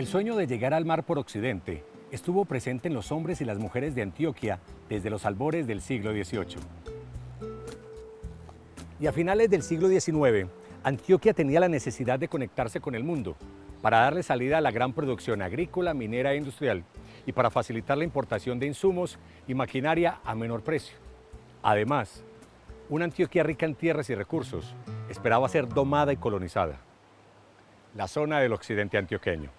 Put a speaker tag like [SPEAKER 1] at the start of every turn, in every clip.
[SPEAKER 1] El sueño de llegar al mar por Occidente estuvo presente en los hombres y las mujeres de Antioquia desde los albores del siglo XVIII. Y a finales del siglo XIX, Antioquia tenía la necesidad de conectarse con el mundo para darle salida a la gran producción agrícola, minera e industrial y para facilitar la importación de insumos y maquinaria a menor precio. Además, una Antioquia rica en tierras y recursos esperaba ser domada y colonizada. La zona del occidente antioqueño.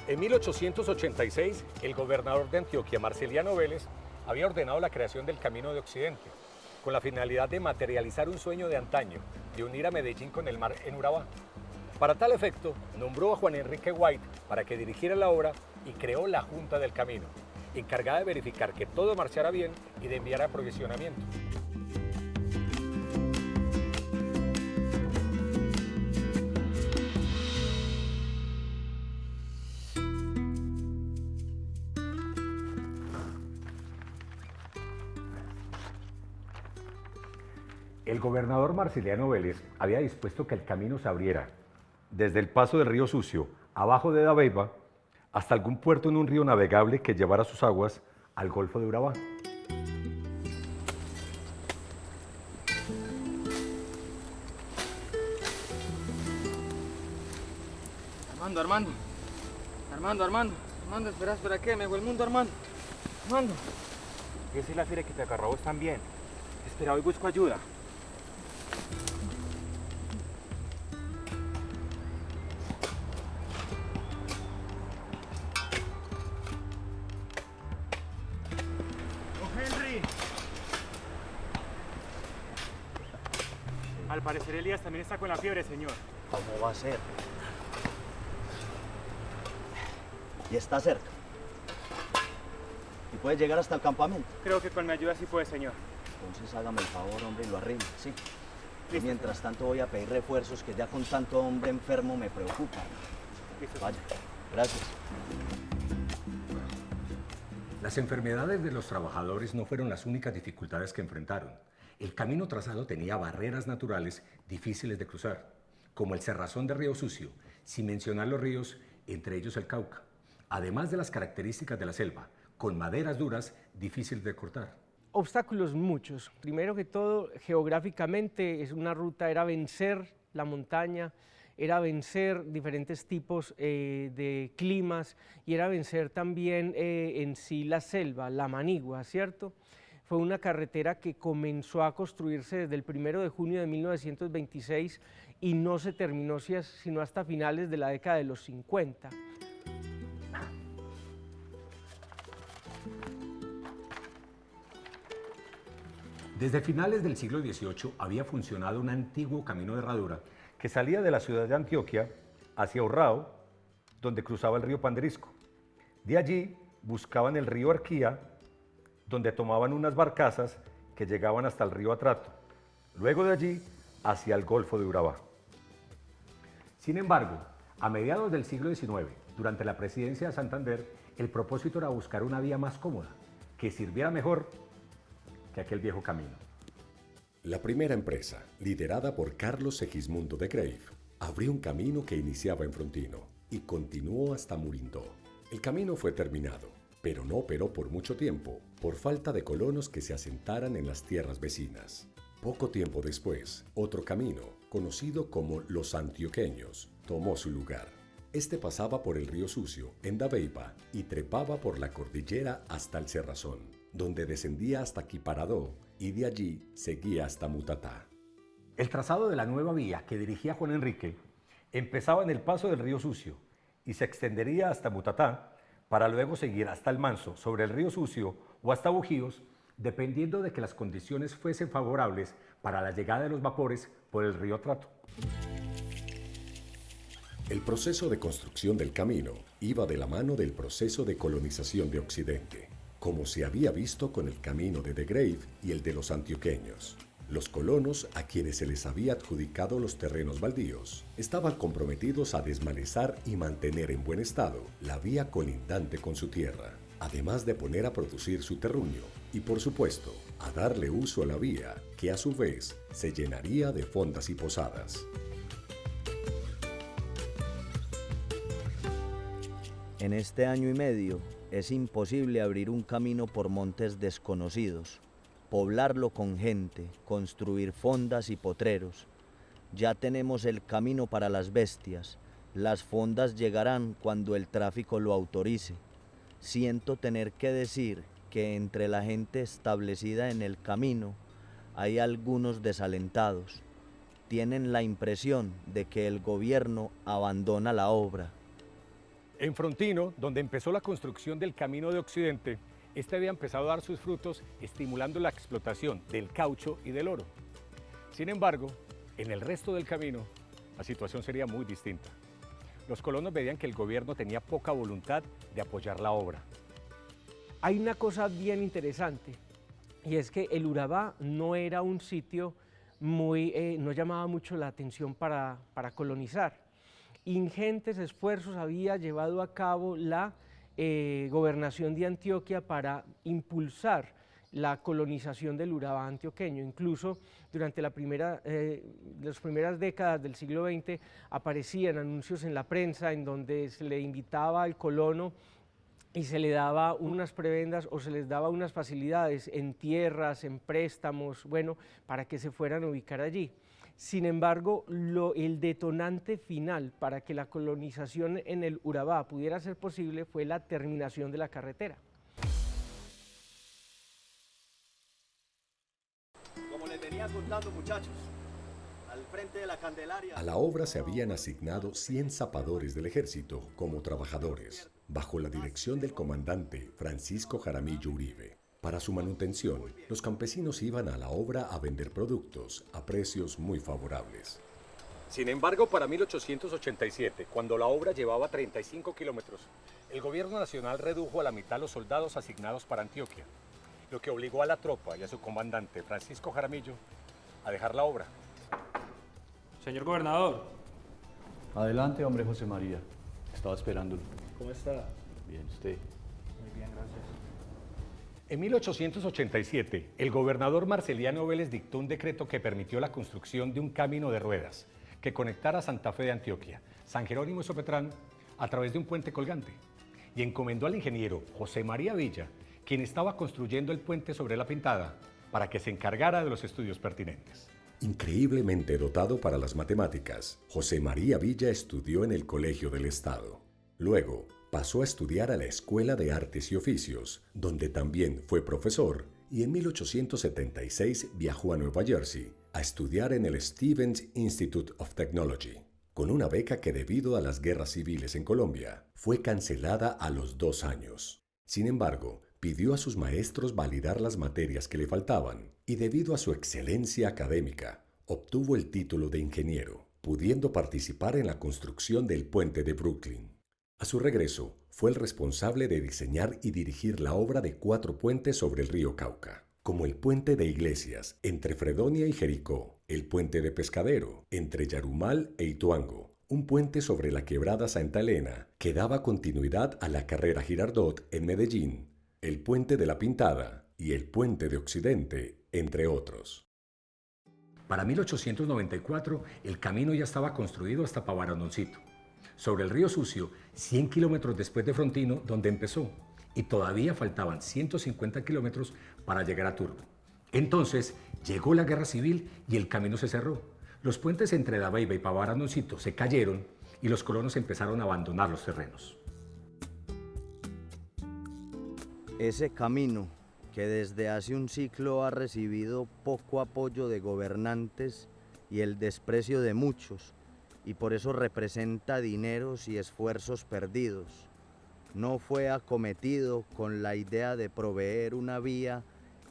[SPEAKER 1] En 1886, el gobernador de Antioquia, Marceliano Vélez, había ordenado la creación del Camino de Occidente, con la finalidad de materializar un sueño de antaño, de unir a Medellín con el mar en Urabá. Para tal efecto, nombró a Juan Enrique White para que dirigiera la obra y creó la Junta del Camino, encargada de verificar que todo marchara bien y de enviar aprovisionamiento. El gobernador Marceliano Vélez había dispuesto que el camino se abriera desde el paso del río Sucio, abajo de Dabeiba, hasta algún puerto en un río navegable que llevara sus aguas al Golfo de Urabá.
[SPEAKER 2] Armando, espera, ¿qué? Me fue el mundo, Armando.
[SPEAKER 3] Yo soy la fiera que te agarró vos también. Espera, hoy busco ayuda. Henry. Al parecer Elías también está con la fiebre, señor.
[SPEAKER 4] ¿Cómo va a ser? Y está cerca. ¿Y puede llegar hasta el campamento?
[SPEAKER 3] Creo que con mi ayuda sí puede, señor.
[SPEAKER 4] Entonces hágame el favor, hombre, y lo arrime, ¿sí? Y
[SPEAKER 3] Listo,
[SPEAKER 4] mientras tanto voy a pedir refuerzos que ya con tanto hombre enfermo me preocupan.
[SPEAKER 3] Listo,
[SPEAKER 4] Vaya, gracias.
[SPEAKER 1] Las enfermedades de los trabajadores no fueron las únicas dificultades que enfrentaron. El camino trazado tenía barreras naturales difíciles de cruzar, como el cerrazón de Río Sucio, sin mencionar los ríos, entre ellos el Cauca, además de las características de la selva, con maderas duras difíciles de cortar.
[SPEAKER 2] Obstáculos muchos. Primero que todo, geográficamente es una ruta, era vencer la montaña, era vencer diferentes tipos de climas y era vencer también en sí la selva, la manigua, ¿cierto? Fue una carretera que comenzó a construirse desde el 1 de junio de 1926 y no se terminó sino hasta finales de la década de los 50.
[SPEAKER 1] Desde finales del siglo XVIII había funcionado un antiguo camino de herradura que salía de la ciudad de Antioquia hacia Urrao, donde cruzaba el río Panderisco. De allí buscaban el río Arquía, donde tomaban unas barcazas que llegaban hasta el río Atrato. Luego de allí hacia el Golfo de Urabá. Sin embargo, a mediados del siglo XIX, durante la presidencia de Santander, el propósito era buscar una vía más cómoda, que sirviera mejor que aquel viejo camino.
[SPEAKER 5] La primera empresa, liderada por Carlos Segismundo de Greiff, abrió un camino que iniciaba en Frontino y continuó hasta Murindó. El camino fue terminado, pero no operó por mucho tiempo, por falta de colonos que se asentaran en las tierras vecinas. Poco tiempo después, otro camino, conocido como Los Antioqueños, tomó su lugar. Este pasaba por el río Sucio, en Dabeiba, y trepaba por la cordillera hasta el Cerrazón, donde descendía hasta Quiparadó y de allí seguía hasta Mutatá.
[SPEAKER 1] El trazado de la nueva vía que dirigía Juan Enrique empezaba en el paso del río Sucio y se extendería hasta Mutatá para luego seguir hasta el Manso sobre el río Sucio o hasta Bujíos dependiendo de que las condiciones fuesen favorables para la llegada de los vapores por el río Trato.
[SPEAKER 5] El proceso de construcción del camino iba de la mano del proceso de colonización de Occidente, como se había visto con el camino de Grave y el de los antioqueños. Los colonos, a quienes se les había adjudicado los terrenos baldíos, estaban comprometidos a desmalezar y mantener en buen estado la vía colindante con su tierra, además de poner a producir su terruño y, por supuesto, a darle uso a la vía, que a su vez se llenaría de fondas y posadas.
[SPEAKER 4] En este año y medio es imposible abrir un camino por montes desconocidos, poblarlo con gente, construir fondas y potreros. Ya tenemos el camino para las bestias, las fondas llegarán cuando el tráfico lo autorice. Siento tener que decir que entre la gente establecida en el camino hay algunos desalentados. Tienen la impresión de que el gobierno abandona la obra.
[SPEAKER 1] En Frontino, donde empezó la construcción del Camino de Occidente, este había empezado a dar sus frutos, estimulando la explotación del caucho y del oro. Sin embargo, en el resto del camino, la situación sería muy distinta. Los colonos veían que el gobierno tenía poca voluntad de apoyar la obra.
[SPEAKER 2] Hay una cosa bien interesante, y es que el Urabá no era un sitio no llamaba mucho la atención para colonizar. Ingentes esfuerzos había llevado a cabo la gobernación de Antioquia para impulsar la colonización del Urabá antioqueño. Incluso durante las primeras décadas del siglo XX aparecían anuncios en la prensa en donde se le invitaba al colono y se le daba unas prebendas o se les daba unas facilidades en tierras, en préstamos, bueno, para que se fueran a ubicar allí. Sin embargo, el detonante final para que la colonización en el Urabá pudiera ser posible fue la terminación de la carretera.
[SPEAKER 4] Como les venía contando, muchachos, al frente de la Candelaria...
[SPEAKER 5] A la obra se habían asignado 100 zapadores del ejército como trabajadores, bajo la dirección del comandante Francisco Jaramillo Uribe. Para su manutención, los campesinos iban a la obra a vender productos a precios muy favorables.
[SPEAKER 1] Sin embargo, para 1887, cuando la obra llevaba 35 kilómetros, el gobierno nacional redujo a la mitad los soldados asignados para Antioquia, lo que obligó a la tropa y a su comandante Francisco Jaramillo a dejar la obra.
[SPEAKER 6] Señor gobernador.
[SPEAKER 7] Adelante, hombre José María. Estaba esperándolo.
[SPEAKER 6] ¿Cómo está?
[SPEAKER 7] Bien, usted.
[SPEAKER 6] Muy bien, gracias.
[SPEAKER 1] En 1887, el gobernador Marceliano Vélez dictó un decreto que permitió la construcción de un camino de ruedas que conectara Santa Fe de Antioquia, San Jerónimo y Sopetrán a través de un puente colgante, y encomendó al ingeniero José María Villa, quien estaba construyendo el puente sobre la Pintada, para que se encargara de los estudios pertinentes.
[SPEAKER 5] Increíblemente dotado para las matemáticas, José María Villa estudió en el Colegio del Estado. Luego, pasó a estudiar a la Escuela de Artes y Oficios, donde también fue profesor, y en 1876 viajó a Nueva Jersey a estudiar en el Stevens Institute of Technology, con una beca que debido a las guerras civiles en Colombia fue cancelada a los 2 años. Sin embargo, pidió a sus maestros validar las materias que le faltaban y debido a su excelencia académica, obtuvo el título de ingeniero, pudiendo participar en la construcción del puente de Brooklyn. A su regreso, fue el responsable de diseñar y dirigir la obra de 4 puentes sobre el río Cauca, como el puente de Iglesias entre Fredonia y Jericó, el puente de Pescadero entre Yarumal e Ituango, un puente sobre la quebrada Santa Elena que daba continuidad a la carrera Girardot en Medellín, el puente de la Pintada y el puente de Occidente, entre otros.
[SPEAKER 1] Para 1894, el camino ya estaba construido hasta Pavarononcito, sobre el río Sucio, 100 kilómetros después de Frontino, donde empezó, y todavía faltaban 150 kilómetros para llegar a Turbo. Entonces, llegó la guerra civil y el camino se cerró. Los puentes entre Dabeiba y Pavarononcito se cayeron y los colonos empezaron a abandonar los terrenos.
[SPEAKER 4] Ese camino, que desde hace un siglo ha recibido poco apoyo de gobernantes y el desprecio de muchos, y por eso representa dineros y esfuerzos perdidos, no fue acometido con la idea de proveer una vía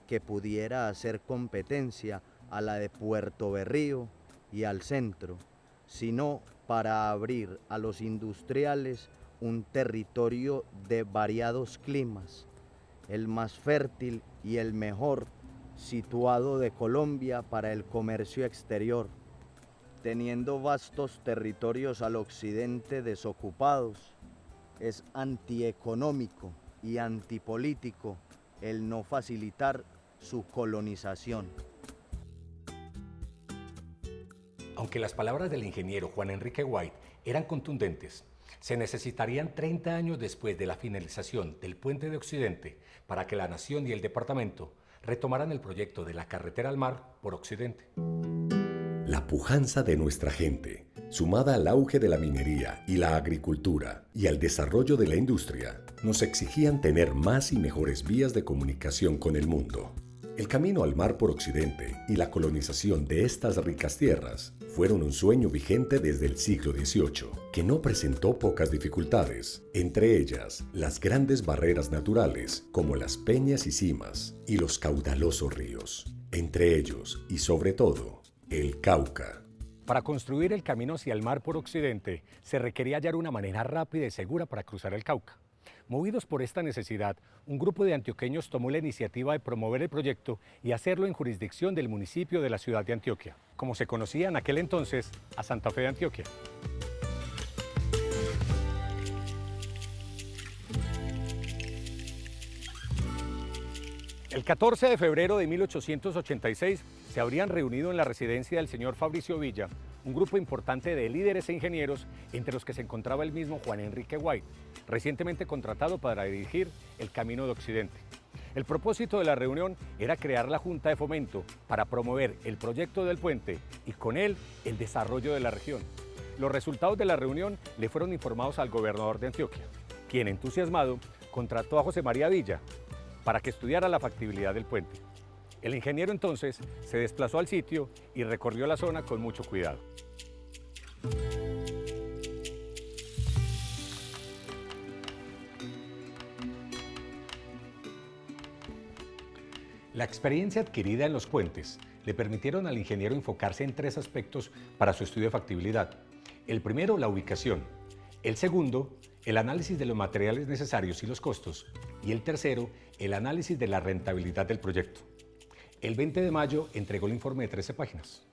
[SPEAKER 4] que pudiera hacer competencia a la de Puerto Berrío y al centro, sino para abrir a los industriales un territorio de variados climas, el más fértil y el mejor situado de Colombia para el comercio exterior, teniendo vastos territorios al occidente desocupados. Es antieconómico y antipolítico el no facilitar su colonización.
[SPEAKER 1] Aunque las palabras del ingeniero Juan Enrique White eran contundentes, se necesitarían 30 años después de la finalización del Puente de Occidente para que la nación y el departamento retomaran el proyecto de la carretera al mar por Occidente.
[SPEAKER 5] La pujanza de nuestra gente, sumada al auge de la minería y la agricultura y al desarrollo de la industria, nos exigían tener más y mejores vías de comunicación con el mundo. El camino al mar por Occidente y la colonización de estas ricas tierras fueron un sueño vigente desde el siglo XVIII, que no presentó pocas dificultades, entre ellas las grandes barreras naturales como las peñas y cimas y los caudalosos ríos, entre ellos y sobre todo el Cauca.
[SPEAKER 1] Para construir el camino hacia el mar por Occidente, se requería hallar una manera rápida y segura para cruzar el Cauca. Movidos por esta necesidad, un grupo de antioqueños tomó la iniciativa de promover el proyecto y hacerlo en jurisdicción del municipio de la ciudad de Antioquia, como se conocía en aquel entonces a Santa Fe de Antioquia. El 14 de febrero de 1886 se habrían reunido en la residencia del señor Fabricio Villa un grupo importante de líderes e ingenieros, entre los que se encontraba el mismo Juan Enrique White, recientemente contratado para dirigir el Camino de Occidente. El propósito de la reunión era crear la Junta de Fomento para promover el proyecto del puente y con él el desarrollo de la región. Los resultados de la reunión le fueron informados al gobernador de Antioquia, quien, entusiasmado, contrató a José María Villa para que estudiara la factibilidad del puente. El ingeniero entonces se desplazó al sitio y recorrió la zona con mucho cuidado. La experiencia adquirida en los puentes le permitieron al ingeniero enfocarse en 3 aspectos para su estudio de factibilidad. El primero, la ubicación. El segundo, el análisis de los materiales necesarios y los costos. Y el tercero, el análisis de la rentabilidad del proyecto. El 20 de mayo entregó el informe de 13 páginas.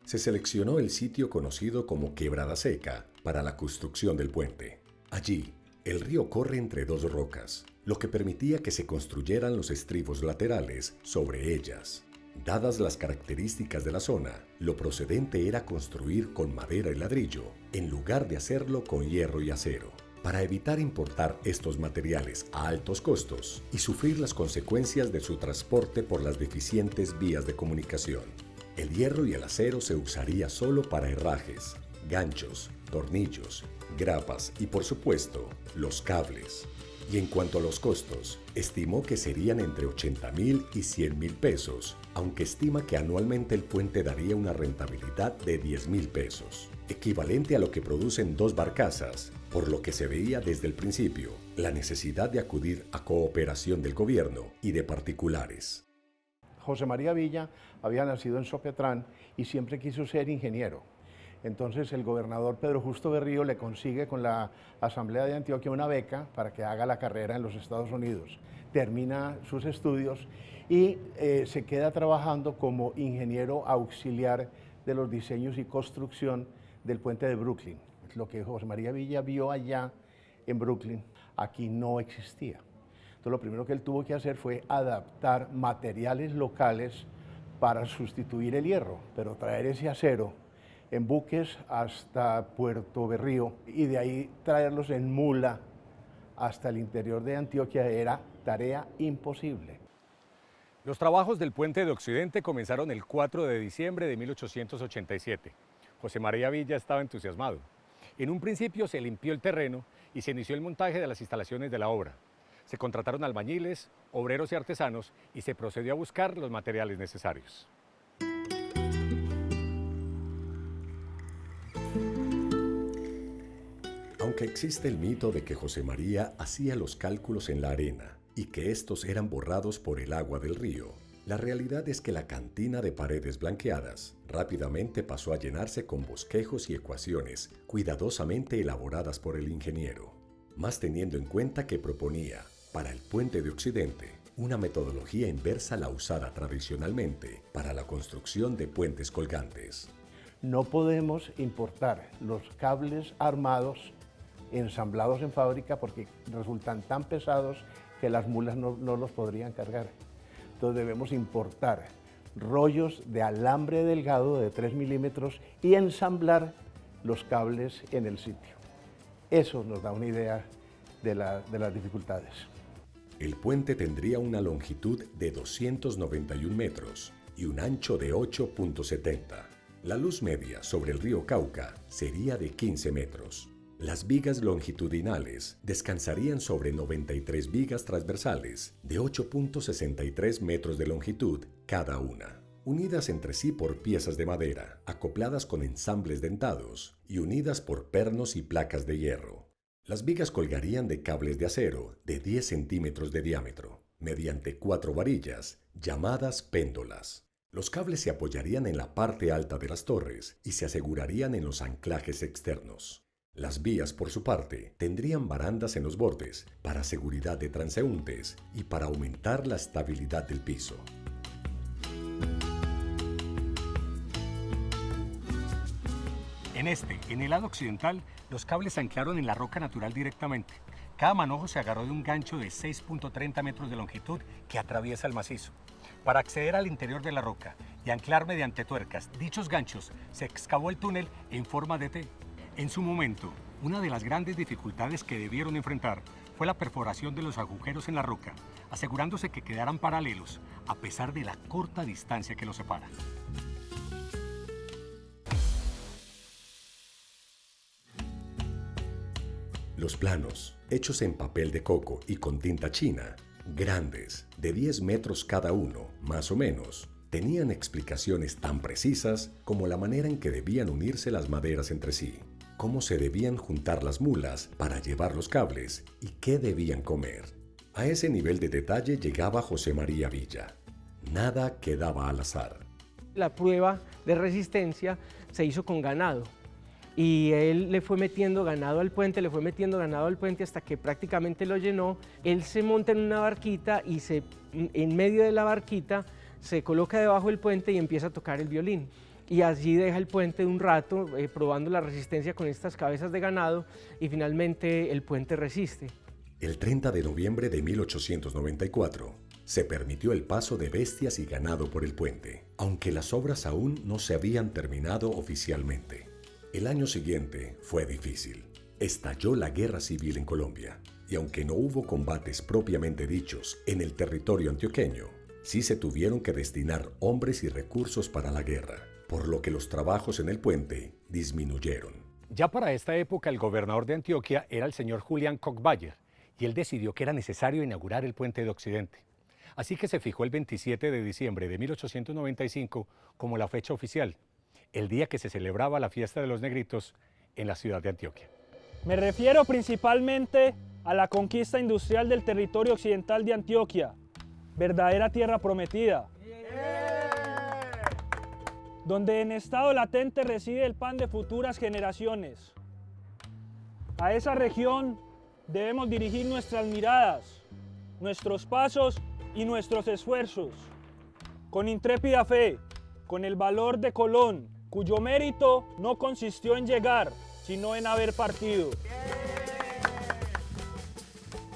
[SPEAKER 5] Se seleccionó el sitio conocido como Quebrada Seca para la construcción del puente. Allí, el río corre entre 2 rocas, lo que permitía que se construyeran los estribos laterales sobre ellas. Dadas las características de la zona, lo procedente era construir con madera y ladrillo, en lugar de hacerlo con hierro y acero, para evitar importar estos materiales a altos costos y sufrir las consecuencias de su transporte por las deficientes vías de comunicación. El hierro y el acero se usaría solo para herrajes, ganchos, tornillos, grapas y, por supuesto, los cables. Y en cuanto a los costos, estimó que serían entre 80.000 y 100.000 pesos, aunque estima que anualmente el puente daría una rentabilidad de 10.000 pesos, equivalente a lo que producen 2 barcazas, por lo que se veía desde el principio la necesidad de acudir a cooperación del gobierno y de particulares.
[SPEAKER 8] José María Villa había nacido en Sopetrán y siempre quiso ser ingeniero. Entonces el gobernador Pedro Justo Berrío le consigue con la Asamblea de Antioquia una beca para que haga la carrera en los Estados Unidos. Termina sus estudios y se queda trabajando como ingeniero auxiliar de los diseños y construcción del puente de Brooklyn. Lo que José María Villa vio allá en Brooklyn, aquí no existía. Entonces lo primero que él tuvo que hacer fue adaptar materiales locales para sustituir el hierro, pero traer ese acero en buques hasta Puerto Berrío y de ahí traerlos en mula hasta el interior de Antioquia era tarea imposible.
[SPEAKER 1] Los trabajos del Puente de Occidente comenzaron el 4 de diciembre de 1887. José María Villa estaba entusiasmado. En un principio se limpió el terreno y se inició el montaje de las instalaciones de la obra. Se contrataron albañiles, obreros y artesanos y se procedió a buscar los materiales necesarios.
[SPEAKER 5] Aunque existe el mito de que José María hacía los cálculos en la arena y que estos eran borrados por el agua del río. La realidad es que la cantina de paredes blanqueadas rápidamente pasó a llenarse con bosquejos y ecuaciones cuidadosamente elaboradas por el ingeniero, más teniendo en cuenta que proponía, para el puente de Occidente, una metodología inversa a la usada tradicionalmente para la construcción de puentes colgantes.
[SPEAKER 8] No podemos importar los cables armados ensamblados en fábrica porque resultan tan pesados que las mulas no los podrían cargar. Entonces debemos importar rollos de alambre delgado de 3 milímetros y ensamblar los cables en el sitio. Eso nos da una idea de las dificultades.
[SPEAKER 5] El puente tendría una longitud de 291 metros y un ancho de 8.70. La luz media sobre el río Cauca sería de 15 metros. Las vigas longitudinales descansarían sobre 93 vigas transversales de 8.63 metros de longitud cada una, unidas entre sí por piezas de madera, acopladas con ensambles dentados y unidas por pernos y placas de hierro. Las vigas colgarían de cables de acero de 10 centímetros de diámetro, mediante 4 varillas, llamadas péndolas. Los cables se apoyarían en la parte alta de las torres y se asegurarían en los anclajes externos. Las vías, por su parte, tendrían barandas en los bordes para seguridad de transeúntes y para aumentar la estabilidad del piso.
[SPEAKER 1] En el lado occidental, los cables se anclaron en la roca natural directamente. Cada manojo se agarró de un gancho de 6.30 metros de longitud que atraviesa el macizo. Para acceder al interior de la roca y anclar mediante tuercas dichos ganchos, se excavó el túnel en forma de T. En su momento, una de las grandes dificultades que debieron enfrentar fue la perforación de los agujeros en la roca, asegurándose que quedaran paralelos, a pesar de la corta distancia que los separa.
[SPEAKER 5] Los planos, hechos en papel de coco y con tinta china, grandes, de 10 metros cada uno, más o menos, tenían explicaciones tan precisas como la manera en que debían unirse las maderas entre sí, cómo se debían juntar las mulas para llevar los cables y qué debían comer. A ese nivel de detalle llegaba José María Villa. Nada quedaba al azar.
[SPEAKER 2] La prueba de resistencia se hizo con ganado y él le fue metiendo ganado al puente, hasta que prácticamente lo llenó. Él se monta en una barquita y en medio de la barquita se coloca debajo del puente y empieza a tocar el violín. Y allí deja el puente un rato probando la resistencia con estas cabezas de ganado y finalmente el puente resiste.
[SPEAKER 5] El 30 de noviembre de 1894 se permitió el paso de bestias y ganado por el puente, aunque las obras aún no se habían terminado oficialmente. El año siguiente fue difícil. Estalló la guerra civil en Colombia y aunque no hubo combates propiamente dichos en el territorio antioqueño, sí se tuvieron que destinar hombres y recursos para la guerra, por lo que los trabajos en el puente disminuyeron.
[SPEAKER 1] Ya para esta época el gobernador de Antioquia era el señor Julián Koch-Bayer y él decidió que era necesario inaugurar el puente de Occidente. Así que se fijó el 27 de diciembre de 1895 como la fecha oficial, el día que se celebraba la fiesta de los negritos en la ciudad de Antioquia.
[SPEAKER 9] Me refiero principalmente a la conquista industrial del territorio occidental de Antioquia, verdadera tierra prometida, donde en estado latente reside el pan de futuras generaciones. A esa región debemos dirigir nuestras miradas, nuestros pasos y nuestros esfuerzos, con intrépida fe, con el valor de Colón, cuyo mérito no consistió en llegar, sino en haber partido.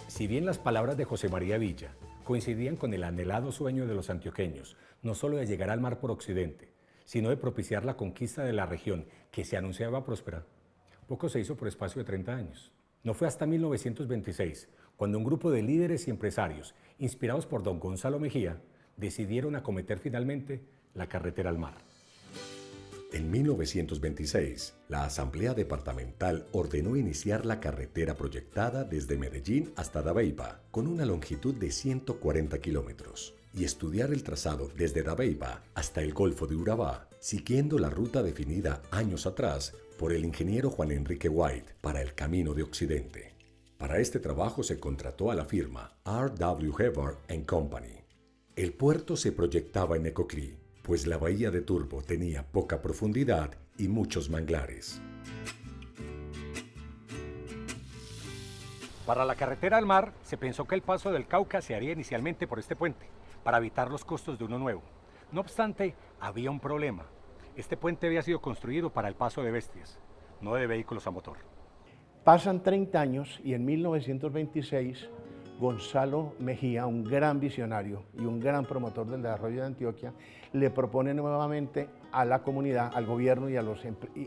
[SPEAKER 1] Si bien las palabras de José María Villa coincidían con el anhelado sueño de los antioqueños, no solo de llegar al mar por Occidente, sino de propiciar la conquista de la región que se anunciaba próspera, poco se hizo por espacio de 30 años. No fue hasta 1926, cuando un grupo de líderes y empresarios, inspirados por don Gonzalo Mejía, decidieron acometer finalmente la carretera al mar.
[SPEAKER 5] En 1926, la Asamblea Departamental ordenó iniciar la carretera proyectada desde Medellín hasta Dabeiba, con una longitud de 140 kilómetros, y estudiar el trazado desde Dabeiba hasta el Golfo de Urabá, siguiendo la ruta definida años atrás por el ingeniero Juan Enrique White para el Camino de Occidente. Para este trabajo se contrató a la firma R.W. Hubbard & Company. El puerto se proyectaba en Ecoclí, pues la bahía de Turbo tenía poca profundidad y muchos manglares.
[SPEAKER 1] Para la carretera al mar, se pensó que el paso del Cauca se haría inicialmente por este puente, para evitar los costos de uno nuevo. No obstante, había un problema. Este puente había sido construido para el paso de bestias, no de vehículos a motor.
[SPEAKER 8] Pasan 30 años y en 1926 Gonzalo Mejía, un gran visionario y un gran promotor del desarrollo de Antioquia, le propone nuevamente a la comunidad, al gobierno y a los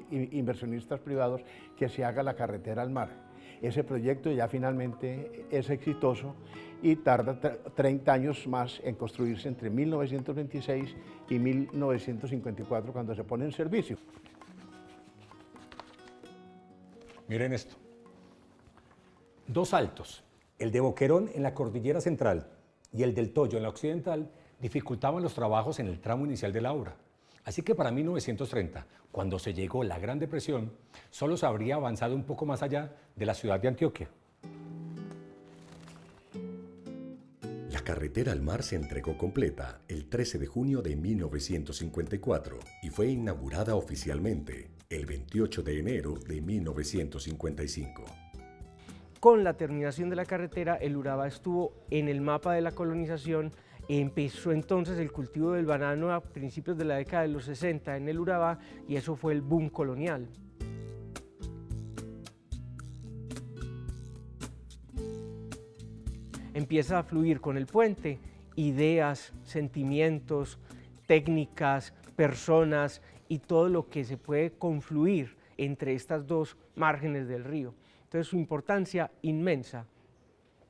[SPEAKER 8] inversionistas privados que se haga la carretera al mar. Ese proyecto ya finalmente es exitoso y tarda 30 años más en construirse entre 1926 y 1954 cuando se pone en servicio.
[SPEAKER 1] Miren esto. Dos altos, el de Boquerón en la cordillera central y el del Toyo en la occidental, dificultaban los trabajos en el tramo inicial de la obra. Así que para 1930, cuando se llegó la Gran Depresión, solo se habría avanzado un poco más allá de la ciudad de Antioquia.
[SPEAKER 5] La carretera al mar se entregó completa el 13 de junio de 1954 y fue inaugurada oficialmente el 28 de enero de 1955.
[SPEAKER 2] Con la terminación de la carretera, el Urabá estuvo en el mapa de la colonización. Empezó entonces el cultivo del banano a principios de la década de los 60 en el Urabá y eso fue el boom colonial. Empieza a fluir con el puente ideas, sentimientos, técnicas, personas y todo lo que se puede confluir entre estas dos márgenes del río. Entonces su importancia inmensa.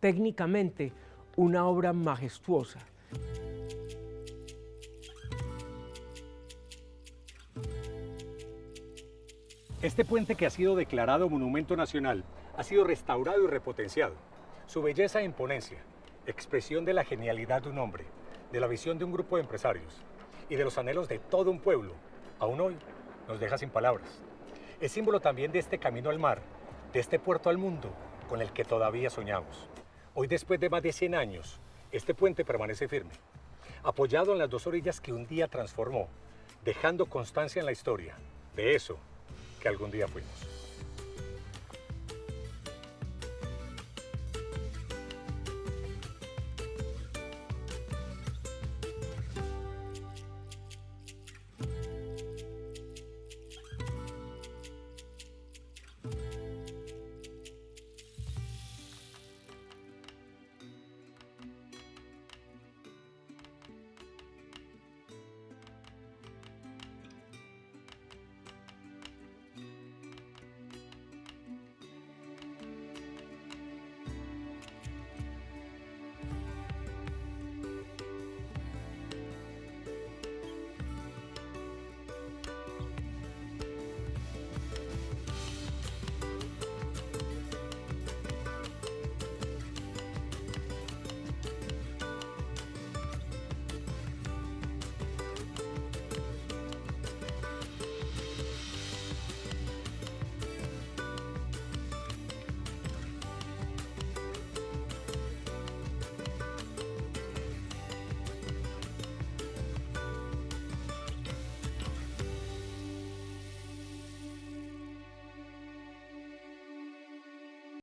[SPEAKER 2] Técnicamente, una obra majestuosa.
[SPEAKER 1] Este puente, que ha sido declarado Monumento Nacional, ha sido restaurado y repotenciado. Su belleza e imponencia, expresión de la genialidad de un hombre, de la visión de un grupo de empresarios y de los anhelos de todo un pueblo, aún hoy nos deja sin palabras. Es símbolo también de este camino al mar, de este puerto al mundo con el que todavía soñamos. Hoy, después de más de 100 años, este puente permanece firme, apoyado en las dos orillas que un día transformó, dejando constancia en la historia de eso que algún día fuimos.